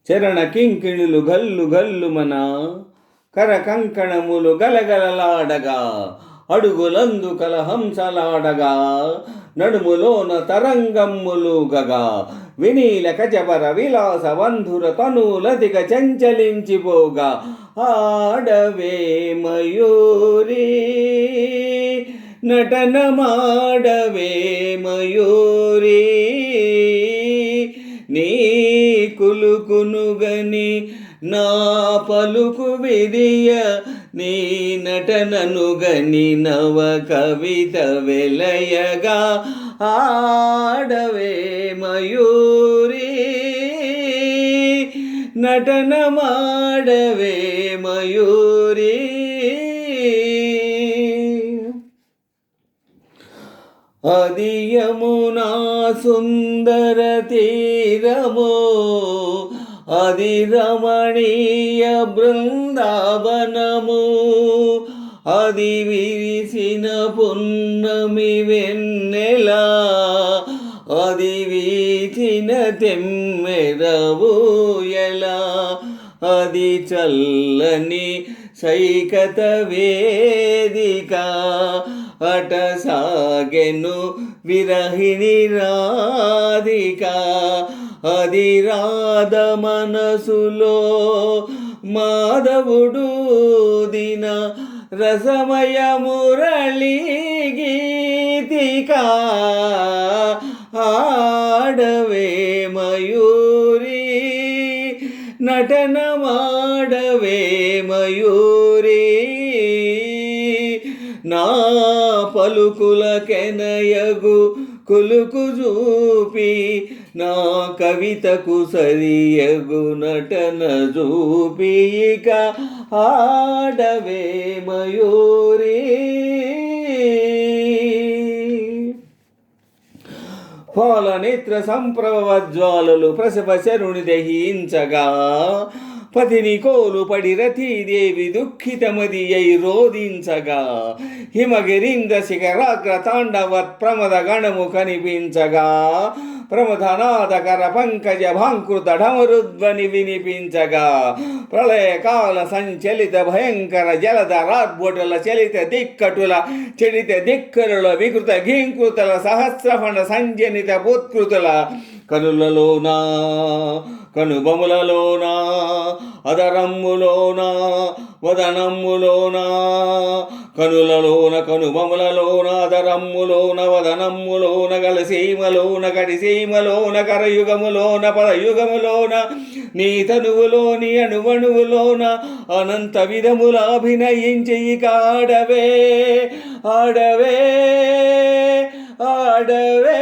చరణ కింకిణులు గల్లు గల్లుమన కర కంకణములు గలగలలాడగా అడుగులందు కలహంసలాడగా నడుములోన తరంగమ్ములుగగా వినీల కజబర విలాస బంధుర తనులదిగ చంచలించిపోగా ఆడవే మయూరి నటనమాడవే మయూరి నీ కులుకునుగని నా పలుకు విరియ నీ నటననుగని నవ కవిత వెలయగా ఆడవే మయూరి నటనమాడవే మయూరి అది యమునా సుందర తీరమో అది రమణీయ బృందావనము అది విరిసిన పున్నమి వెన్నెలా అది వీచిన తెమ్మెరవూయలా అది చల్లని సైకత వేదిక అట సాగెను విరహిణి రాధిక అది రాధ మనసులో మాధవుడు దిన రసమయ మురళి గీతిక ఆడవే మయూరి నటనమాడవే మయూరి నా పలుకుల కెనయగు కులుకు చూపి నా కవితకు సరియగు నటన చూపి ఇక ఆడవే మయూరి పాలనేత్ర సంప్రవజ్వాలలు ప్రసవ శరుని దహించగా పతిని కోలు పడి రతీదేవి దుఃఖితమది అయి రోధించగా హిమగిరింద శిఖరాగ్ర తాండవత్ ప్రమద గణము కనిపించగా ప్రమథనాదకర పంకజ భాంకృత ఢమరుధ్వని వినిపించగా ప్రళయకాల సంచలిత భయంకర జలధ రాద్బొటల చలిత దిక్కటుల చలిత దిక్కరుల వికృత ఘీంకృతల సహస్రఫణ సంజనిత భూత్కృతుల కనులలోనా కనుబొమలలోనా అదరమ్ములోనా వదనమ్ములోనా కనులలోన కనుబొమలలోన అదరమ్ములోన వదనమ్ములోన గలసీమలోన కడిసీమలోన కరయుగములోన పదయుగములోన నీ తనువులోని అణువణువులోన అనంత విధముల అభినయించి ఇక ఆడవే ఆడవే ఆడవే